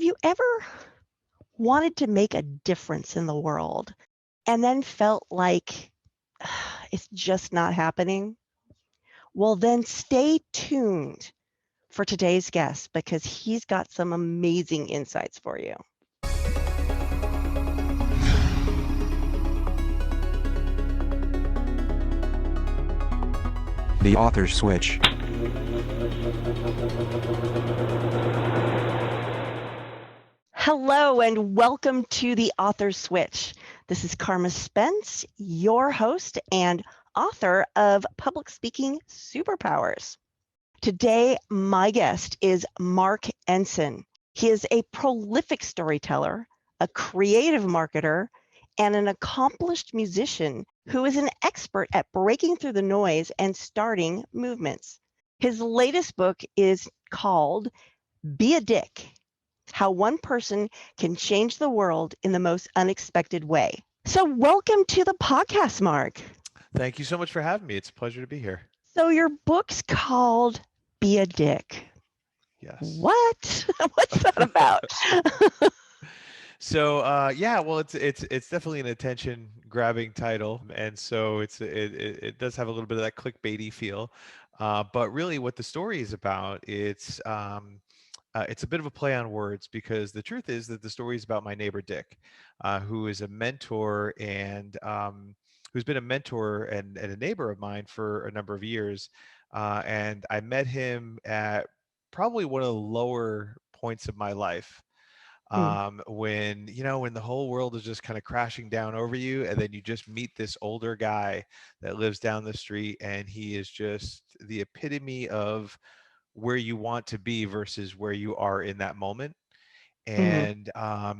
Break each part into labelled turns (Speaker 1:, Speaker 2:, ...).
Speaker 1: Have you ever wanted to make a difference in the world and then felt like it's just not happening? Well, then stay tuned for today's guest because he's got some amazing insights for you.
Speaker 2: The Author's Switch.
Speaker 1: Hello and welcome to the Author's Switch. This is Carma Spence, your host and author of Public Speaking Superpowers. Today, my guest is Marc Ensign. He is a prolific storyteller, a creative marketer, and an accomplished musician who is an expert at breaking through the noise and starting movements. His latest book is called Be a Dick: How One Person Can Change the World in the Most Unexpected Way. So welcome to the podcast, Marc.
Speaker 3: Thank you so much for having me. It's a pleasure to be here.
Speaker 1: So your book's called Be a Dick.
Speaker 3: Yes.
Speaker 1: What? What's that about?
Speaker 3: So well, it's definitely an attention-grabbing title, and so it does have a little bit of that clickbaity feel. But really, what the story is about, it's a bit of a play on words, because the truth is that the story is about my neighbor Dick, who is a mentor and who's been a mentor and a neighbor of mine for a number of years. And I met him at probably one of the lower points of my life. When the whole world is just kind of crashing down over you, and then you just meet this older guy that lives down the street, and he is just the epitome of where you want to be versus where you are in that moment. And my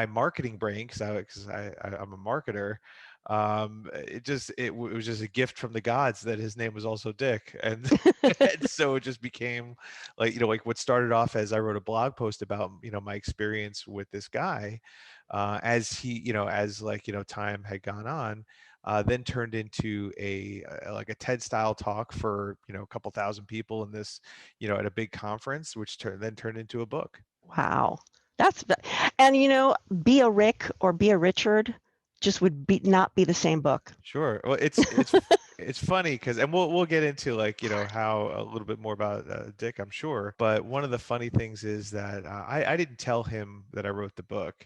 Speaker 3: marketing brain, because I'm a marketer, it was just a gift from the gods that his name was also Dick. And, and so it just became like what started off as I wrote a blog post about my experience with this guy, as time had gone on, then turned into a TED style talk for a couple thousand people in this at a big conference, which then turned into a book.
Speaker 1: Wow. And Be a Rick or Be a Richard just would not be the same book.
Speaker 3: Sure. Well, it's funny because, and we'll get into how a little bit more about Dick, I'm sure. But one of the funny things is that I didn't tell him that I wrote the book.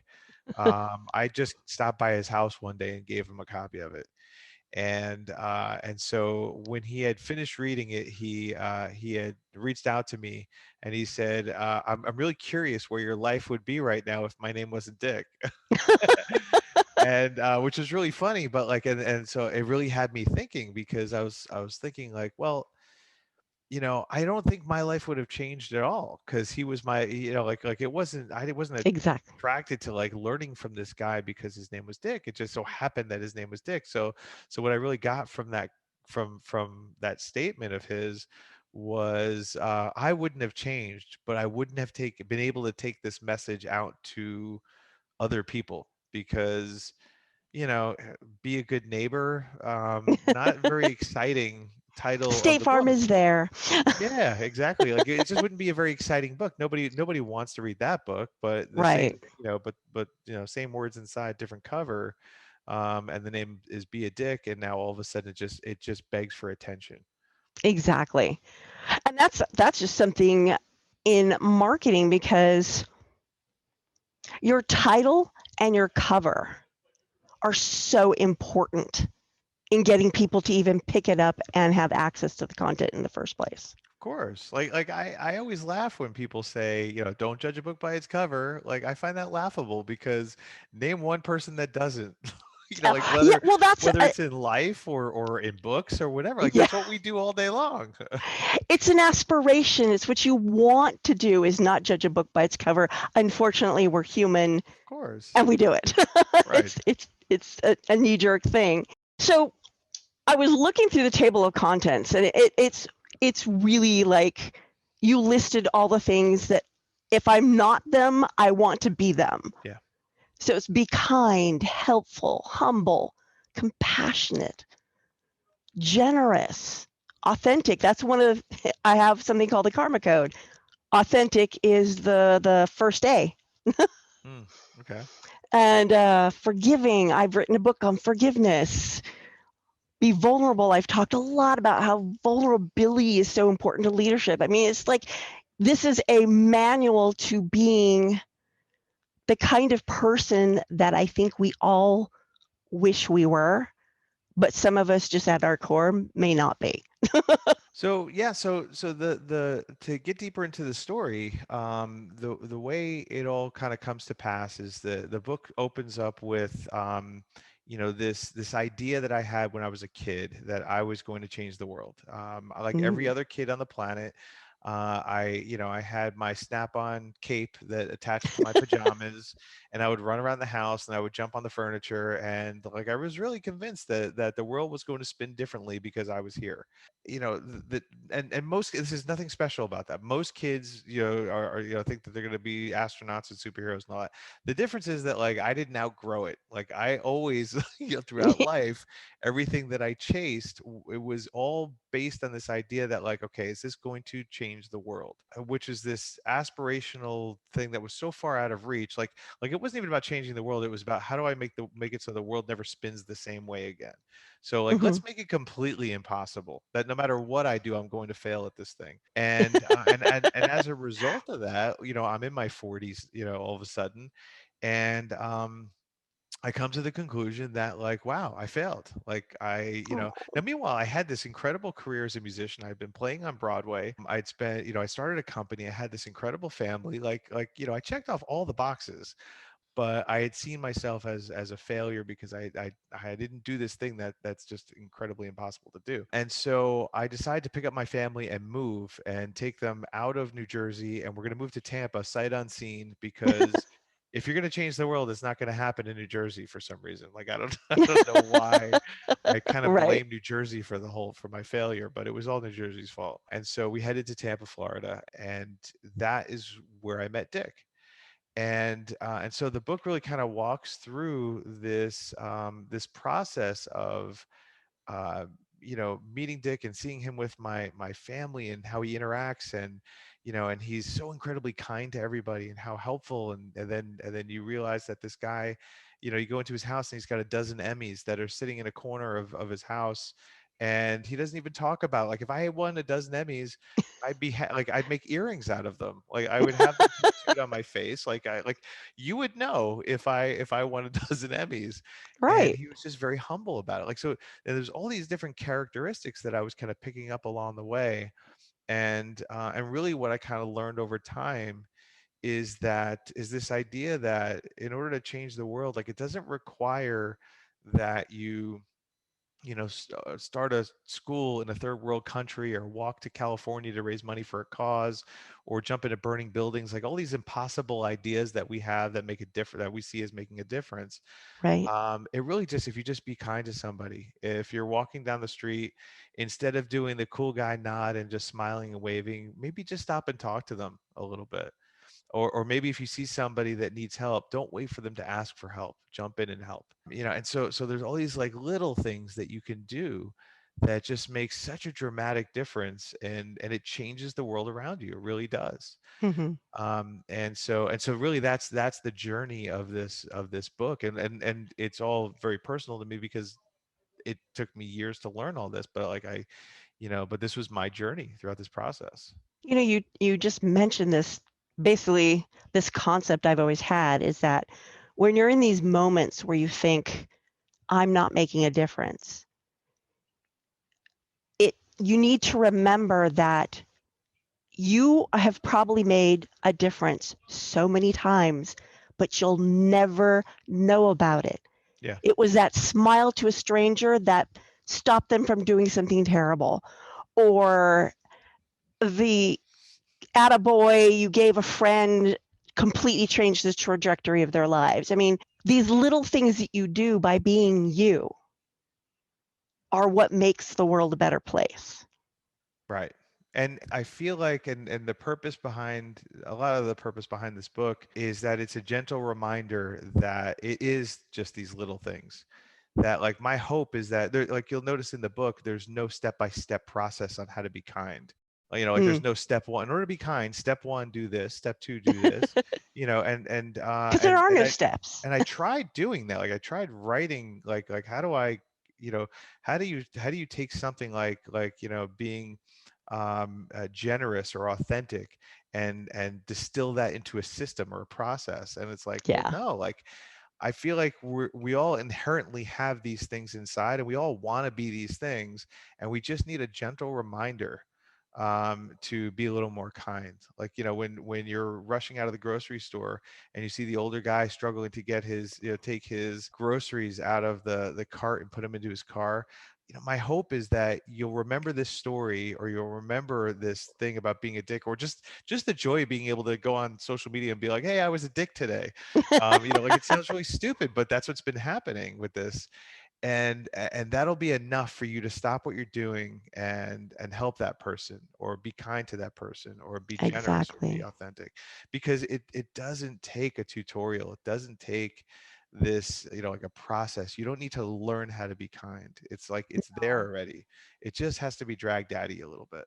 Speaker 3: I just stopped by his house one day and gave him a copy of it. And so when he had finished reading it, he had reached out to me and he said, I'm really curious where your life would be right now if my name wasn't Dick. And which was really funny, but and so it really had me thinking, because I was thinking well, I don't think my life would have changed at all, because he was my, it wasn't, I wasn't
Speaker 1: Exactly.
Speaker 3: attracted to learning from this guy because his name was Dick. It just so happened that his name was Dick. So what I really got from that, from that statement of his was, I wouldn't have changed, but I wouldn't have been able to take this message out to other people, because be a good neighbor, not very exciting title of
Speaker 1: State
Speaker 3: the
Speaker 1: Farm
Speaker 3: book.
Speaker 1: is there.
Speaker 3: Yeah, exactly. It just wouldn't be a very exciting book. Nobody wants to read that book, but the
Speaker 1: Right.
Speaker 3: same, but same words inside, different cover, and the name is Be a Dick, and now all of a sudden it just begs for attention.
Speaker 1: Exactly. And that's just something in marketing, because your title and your cover are so important in getting people to even pick it up and have access to the content in the first place.
Speaker 3: Of course. I always laugh when people say, don't judge a book by its cover. I find that laughable, because name one person that doesn't. Whether it's in life or in books or whatever, that's what we do all day long.
Speaker 1: It's an aspiration. It's what you want to do, is not judge a book by its cover. Unfortunately, we're human.
Speaker 3: Of course.
Speaker 1: And we do it.
Speaker 3: Right.
Speaker 1: It's a knee-jerk thing. So I was looking through the table of contents, and it's really like you listed all the things that if I'm not them, I want to be them.
Speaker 3: Yeah.
Speaker 1: So it's be kind, helpful, humble, compassionate, generous, authentic. That's I have something called the Karma Code. Authentic is the first A.
Speaker 3: Mm, okay.
Speaker 1: And forgiving, I've written a book on forgiveness. Be vulnerable. I've talked a lot about how vulnerability is so important to leadership. I mean, it's like this is a manual to being the kind of person that I think we all wish we were, but some of us just at our core may not be.
Speaker 3: So yeah, so the to get deeper into the story, the way it all kind of comes to pass is the book opens up with this idea that I had when I was a kid that I was going to change the world. Like every
Speaker 1: Mm.
Speaker 3: other kid on the planet, I had my snap-on cape that attached to my pajamas, and I would run around the house and I would jump on the furniture, and like I was really convinced that the world was going to spin differently because I was here. You know and most, this is nothing special about that. Most kids, are think that they're going to be astronauts and superheroes and all that. The difference is that like I didn't outgrow it. Like I always throughout life, everything that I chased, it was all based on this idea that like, okay, is this going to change the world? Which is this aspirational thing that was so far out of reach. Like it wasn't even about changing the world. It was about how do I make it so the world never spins the same way again. So like,
Speaker 1: Mhm.
Speaker 3: let's make it completely impossible that no matter what I do, I'm going to fail at this thing. And as a result of that, I'm in my 40s, all of a sudden, and I come to the conclusion that like, wow, I failed. Like now meanwhile, I had this incredible career as a musician. I'd been playing on Broadway. I'd spent, I started a company. I had this incredible family. I checked off all the boxes, but I had seen myself as a failure because I didn't do this thing that's just incredibly impossible to do. And so I decided to pick up my family and move and take them out of New Jersey, and we're going to move to Tampa sight unseen, because if you're going to change the world, it's not going to happen in New Jersey for some reason. Like I don't I don't know why. I kind of
Speaker 1: Right.
Speaker 3: blame New Jersey for my failure, but it was all New Jersey's fault. And so we headed to Tampa, Florida, and that is where I met Dick. And so the book really kind of walks through this process of uh, meeting Dick and seeing him with my family and how he interacts, and he's so incredibly kind to everybody and how helpful, and then you realize that this guy, you go into his house and he's got a dozen Emmys that are sitting in a corner of his house, and he doesn't even talk about, like, if I had won a dozen Emmys, like I'd make earrings out of them. Like I would have them tattooed on my face. Like you would know if I won a dozen Emmys. And
Speaker 1: Right.
Speaker 3: he was just very humble about it. Like, so there's all these different characteristics that I was kind of picking up along the way. And really what I kind of learned over time is this idea that in order to change the world, like, it doesn't require that start a school in a third world country, or walk to California to raise money for a cause, or jump into burning buildings, like all these impossible ideas that we have that make a difference, that we see as making a difference.
Speaker 1: Right.
Speaker 3: It really just, if you just be kind to somebody, if you're walking down the street, instead of doing the cool guy nod and just smiling and waving, maybe just stop and talk to them a little bit. Or maybe if you see somebody that needs help, don't wait for them to ask for help. Jump in and help. And so there's all these like little things that you can do that just makes such a dramatic difference, and it changes the world around you. It really does.
Speaker 1: Mhm.
Speaker 3: And so really that's the journey of this book, and it's all very personal to me because it took me years to learn all this, but like but this was my journey throughout this process.
Speaker 1: You just mentioned this, basically this concept I've always had is that when you're in these moments where you think I'm not making a difference, you need to remember that you have probably made a difference so many times, but you'll never know about it.
Speaker 3: Yeah.
Speaker 1: It was that smile to a stranger that stopped them from doing something terrible, or the attaboy you gave a friend completely changed the trajectory of their lives. I mean, these little things that you do by being you are what makes the world a better place.
Speaker 3: Right. And I feel like, and the purpose behind, a lot of the purpose behind this book is that it's a gentle reminder that it is just these little things. That, like, my hope is that there, like, you'll notice in the book, there's no step-by-step process on how to be kind. Like
Speaker 1: Mm.
Speaker 3: there's no step one. In order to be kind, step one, do this, step two, do this,
Speaker 1: Because there are no steps.
Speaker 3: and I tried doing that. Like I tried writing like how do I, you know, how do you take something being generous or authentic and distill that into a system or a process? And it's like, well,
Speaker 1: Yeah.
Speaker 3: no, like I feel like we all inherently have these things inside, and we all want to be these things, and we just need a gentle reminder to be a little more kind. Like, when you're rushing out of the grocery store and you see the older guy struggling to get his, take his groceries out of the cart and put them into his car. My hope is that you'll remember this story, or you'll remember this thing about being a dick, or just the joy of being able to go on social media and be like, hey, I was a dick today. Like it sounds really stupid, but that's what's been happening with this. And that'll be enough for you to stop what you're doing and help that person, or be kind to that person, or be generous, or be
Speaker 1: Exactly.
Speaker 3: authentic. Because it doesn't take a tutorial. It doesn't take this, like a process. You don't need to learn how to be kind. It's like it's there
Speaker 1: No.
Speaker 3: already. It just has to be dragged at you a little bit.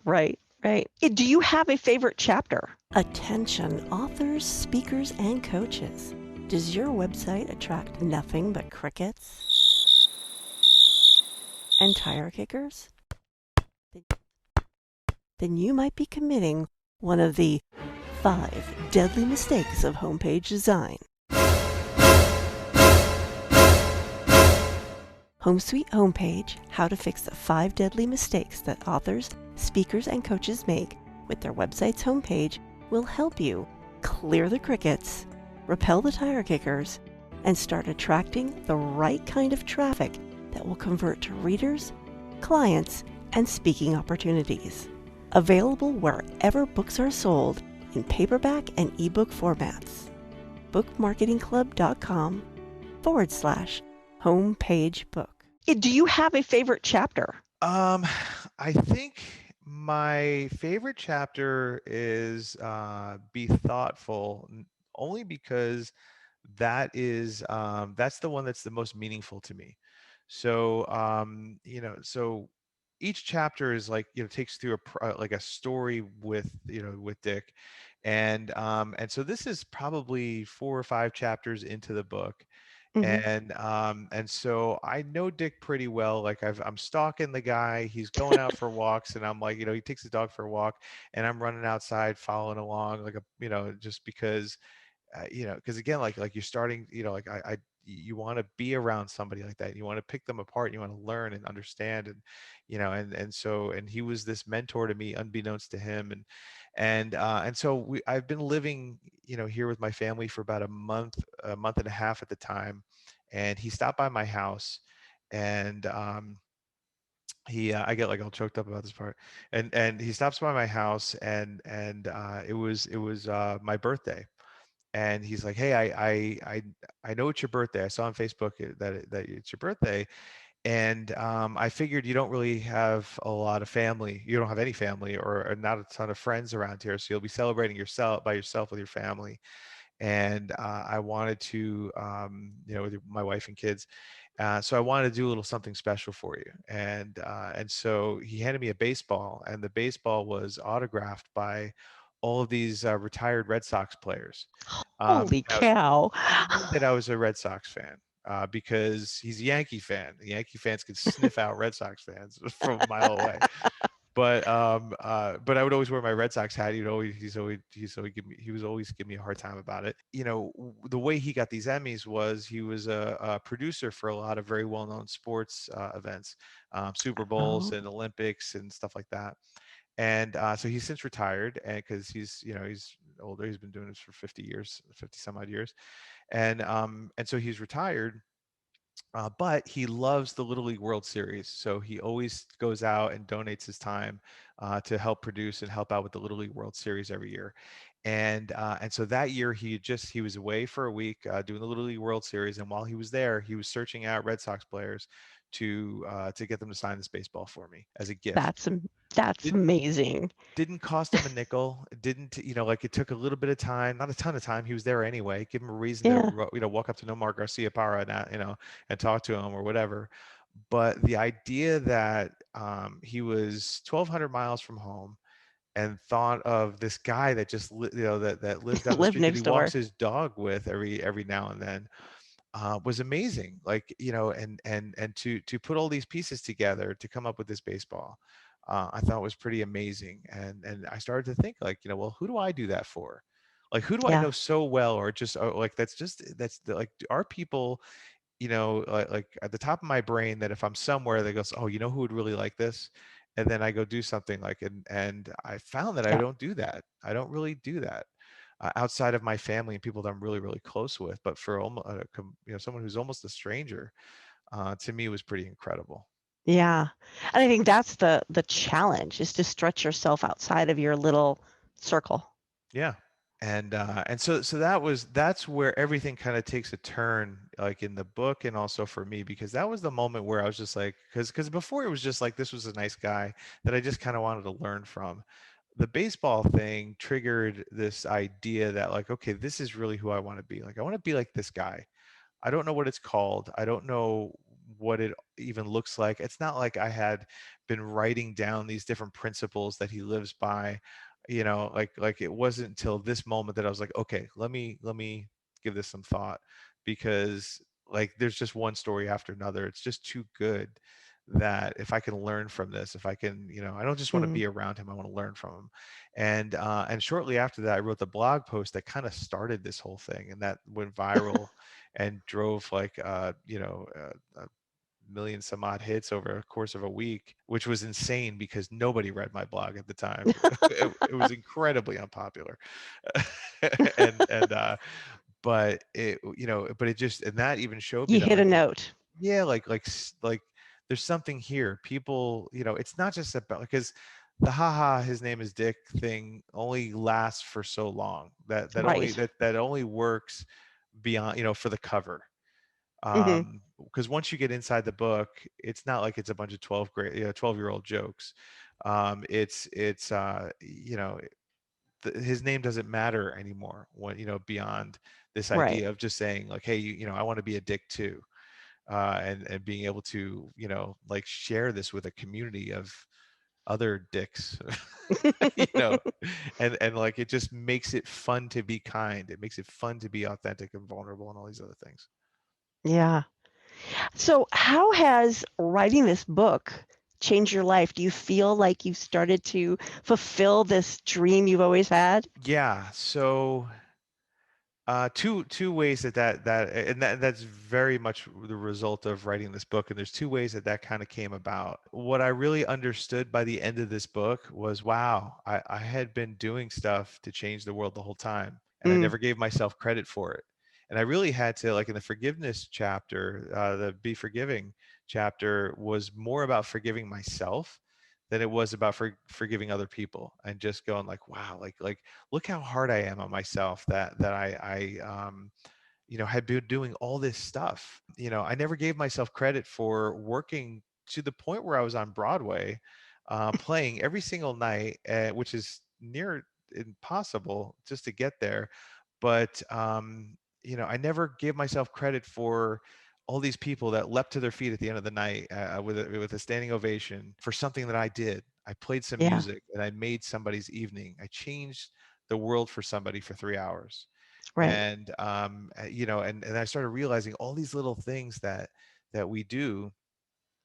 Speaker 1: Right, right. Do you have a favorite chapter? Attention, authors, speakers, and coaches. Does your website attract nothing but crickets and tire kickers? Then you might be committing one of the 5 deadly mistakes of homepage design. Home Sweet Homepage, How to Fix the 5 Deadly Mistakes that authors, speakers, and coaches make with their website's homepage, will help you clear the crickets, repel the tire kickers, and start attracting the right kind of traffic that will convert to readers, clients, and speaking opportunities. Available wherever books are sold in paperback and ebook formats. bookmarketingclub.com/homepage book. Do you have a favorite chapter?
Speaker 3: Um, I think my favorite chapter is Be Thoughtful, only because that's the one that's the most meaningful to me. So so each chapter is like, takes through like a story with Dick. And so this is probably 4 or 5 chapters into the book.
Speaker 1: Mm-hmm.
Speaker 3: And so I know Dick pretty well. Like I'm stalking the guy. He's going out for walks, and I'm like, he takes his dog for a walk, and I'm running outside, following along, like just because, because again, like you're starting, like you want to be around somebody like that. You want to pick them apart. You want to learn and understand, and he was this mentor to me, unbeknownst to him, and so I've been living, here with my family for about a month and a half at the time, and he stopped by my house, and I get like all choked up about this part, and he stops by my house, and it was my birthday, and he's like, "Hey, I know it's your birthday. I saw on Facebook that it's your birthday, and I figured you don't really have a lot of family. You don't have any family, or not a ton of friends around here, so you'll be celebrating yourself by yourself with your family. And I wanted to, with my wife and kids, so I wanted to do a little something special for you. And so he handed me a baseball, and the baseball was autographed by all of these retired Red Sox players.
Speaker 1: Holy
Speaker 3: Now
Speaker 1: cow.
Speaker 3: he knew that I was a Red Sox fan, because he's a Yankee fan. The Yankee fans can sniff out Red Sox fans from a mile away. But I would always wear my Red Sox hat. He was always give me a hard time about it. The way he got these Emmys was he was a producer for a lot of very well-known sports events, Super Bowls
Speaker 1: Oh,
Speaker 3: and Olympics and stuff like that. And so he's since retired, and because he's older, he's been doing this for 50 years, 50 some odd years, and so he's retired, but he loves the Little League World Series. So he always goes out and donates his time to help produce and help out with the Little League World Series every year. And so that year he was away for a week doing the Little League World Series, and while he was there, he was searching out Red Sox players to get them to sign this baseball for me as a gift.
Speaker 1: that's that's amazing.
Speaker 3: Didn't cost him a nickel. It didn't, like it took a little bit of time, not a ton of time. He was there anyway. Give him a reason to,
Speaker 1: Yeah.
Speaker 3: walk up to Nomar Garcia Parra and, and talk to him or whatever. But the idea that he was 1,200 miles from home, and thought of this guy that just that lives down the
Speaker 1: Live
Speaker 3: street that
Speaker 1: next
Speaker 3: he walks
Speaker 1: door.
Speaker 3: his dog with every now and then, was amazing. Like, and to put all these pieces together to come up with this baseball, I thought was pretty amazing. And I started to think, like, well, who do I do that for? Like, who do I
Speaker 1: Yeah.
Speaker 3: know so well, or just like like, are people, like at the top of my brain, that if I'm somewhere that goes, oh, who would really like this, and then I go do something like, and I found that I
Speaker 1: Yeah.
Speaker 3: don't do that. I don't really do that, outside of my family and people that I'm really, really close with. But for almost, someone who's almost a stranger, to me, was pretty incredible.
Speaker 1: Yeah. And I think that's the challenge is to stretch yourself outside of your little circle.
Speaker 3: Yeah. And so that's where everything kind of takes a turn, like in the book, and also for me, because that was the moment where I was just like, because before it was just like, this was a nice guy that I just kind of wanted to learn from. The baseball thing triggered this idea that, like, okay, this is really who I want to be. Like, I want to be like this guy. I don't know what it's called. I don't know what it even looks like. It's not like I had been writing down these different principles that he lives by, like it wasn't until this moment that I was like, okay, let me give this some thought, because, like, there's just one story after another. It's just too good that if I can learn from this, if I can, I don't just want to
Speaker 1: Mm.
Speaker 3: be around him, I want to learn from him. And shortly after that, I wrote the blog post that kind of started this whole thing, and that went viral and drove, like, a million some odd hits over a course of a week, which was insane because nobody read my blog at the time. It was incredibly unpopular. And but it just, and that even showed me
Speaker 1: You
Speaker 3: that,
Speaker 1: hit a
Speaker 3: like,
Speaker 1: note.
Speaker 3: yeah, like there's something here. People, it's not just about, because the haha, his name is Dick thing only lasts for so long.
Speaker 1: Right.
Speaker 3: That only works beyond, for the cover.
Speaker 1: Hmm.
Speaker 3: Because once you get inside the book, it's not like it's a bunch of 12-year-old jokes. His name doesn't matter anymore, when, beyond this
Speaker 1: Right.
Speaker 3: idea of just saying, like, hey, I want to be a dick too, and being able to, like, share this with a community of other dicks. you know and like, it just makes it fun to be kind. It makes it fun to be authentic and vulnerable and all these other things.
Speaker 1: Yeah. So, how has writing this book changed your life? Do you feel like you've started to fulfill this dream you've always had?
Speaker 3: Yeah, so, two ways that's very much the result of writing this book. And there's two ways that kind of came about. What I really understood by the end of this book was, wow, I had been doing stuff to change the world the whole time, and I
Speaker 1: Mm,
Speaker 3: never gave myself credit for it. And I really had to, like, in the forgiveness chapter, the Be Forgiving chapter was more about forgiving myself than it was about forgiving other people, and just going, like, wow, like, look how hard I am on myself, that I had been doing all this stuff. I never gave myself credit for working to the point where I was on Broadway, playing every single night, which is near impossible just to get there. But I never gave myself credit for all these people that leapt to their feet at the end of the night, with a standing ovation for something that I did. I played some
Speaker 1: yeah.
Speaker 3: music and I made somebody's evening. I changed the world for somebody for 3 hours.
Speaker 1: Right.
Speaker 3: And I started realizing all these little things that we do,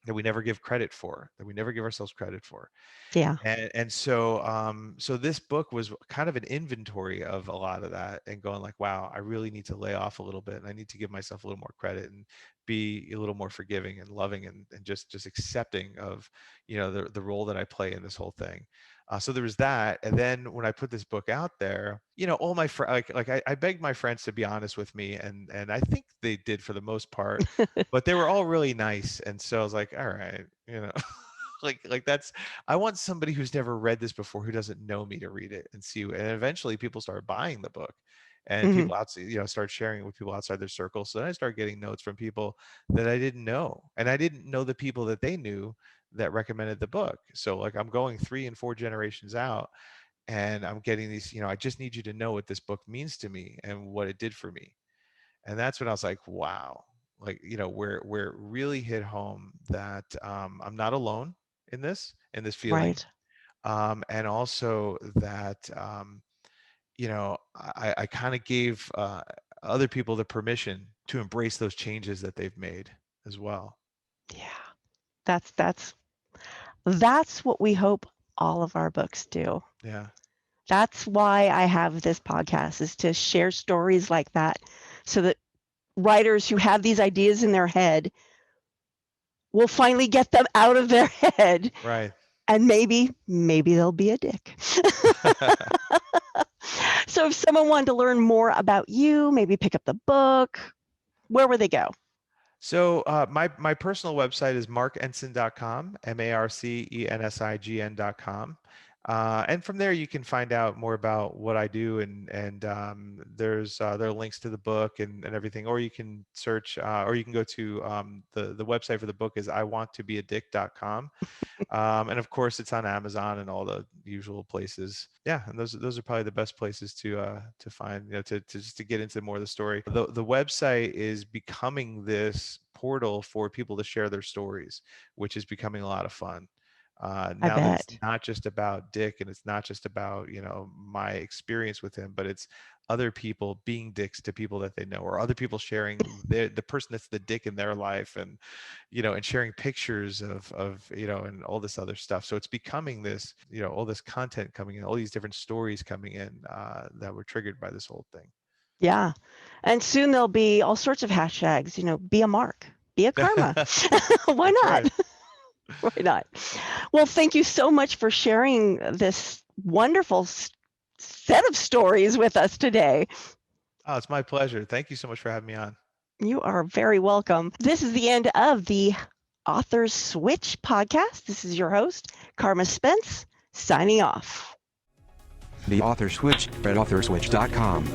Speaker 3: that we never give credit for, that we never give ourselves credit for.
Speaker 1: Yeah.
Speaker 3: And so this book was kind of an inventory of a lot of that, and going, like, wow, I really need to lay off a little bit, and I need to give myself a little more credit, and be a little more forgiving and loving, and just accepting of, the role that I play in this whole thing. So there was that. And then when I put this book out there, all my friends, I begged my friends to be honest with me, and I think they did for the most part, but they were all really nice. And so I was like, all right, like that's, I want somebody who's never read this before, who doesn't know me, to read it and see. And eventually people started buying the book, and
Speaker 1: Hmm.
Speaker 3: people outside, start sharing it with people outside their circle. So then I started getting notes from people that I didn't know, and I didn't know the people that they knew that recommended the book. So, like, I'm going 3 and 4 generations out, and I'm getting these, I just need you to know what this book means to me and what it did for me. And that's when I was like, wow, like, where it really hit home that, I'm not alone in this feeling.
Speaker 1: Right.
Speaker 3: And also that, I kind of gave other people the permission to embrace those changes that they've made as well.
Speaker 1: Yeah. That's what we hope all of our books do.
Speaker 3: Yeah.
Speaker 1: That's why I have this podcast, is to share stories like that so that writers who have these ideas in their head will finally get them out of their head,
Speaker 3: Right.
Speaker 1: and maybe they'll be a dick. So if someone wanted to learn more about you, maybe pick up the book, where would they go?
Speaker 3: So my personal website is marcensign.com, marcensign.com. And from there you can find out more about what I do, and there are links to the book and everything, or you can search, or you can go to the website for the book is iwanttobeadick.com. And of course it's on Amazon and all the usual places. Yeah, and those are probably the best places to find, to just to get into more of the story. The website is becoming this portal for people to share their stories, which is becoming a lot of fun.
Speaker 1: I
Speaker 3: Now that it's
Speaker 1: bet.
Speaker 3: not just about Dick, and it's not just about my experience with him, but it's other people being dicks to people that they know, or other people sharing the person that's the dick in their life, and and sharing pictures of and all this other stuff. So it's becoming this, all this content coming in, all these different stories coming in that were triggered by this whole thing.
Speaker 1: Yeah. And soon there'll be all sorts of hashtags, be a Marc, be a Carma. Why
Speaker 3: That's
Speaker 1: not?
Speaker 3: right.
Speaker 1: Why not? Well, thank you so much for sharing this wonderful set of stories with us today.
Speaker 3: Oh, it's my pleasure. Thank you so much for having me on.
Speaker 1: You are very welcome. This is the end of the Author's Switch podcast. This is your host, Carma Spence, signing off.
Speaker 2: The Author Switch at authorswitch.com.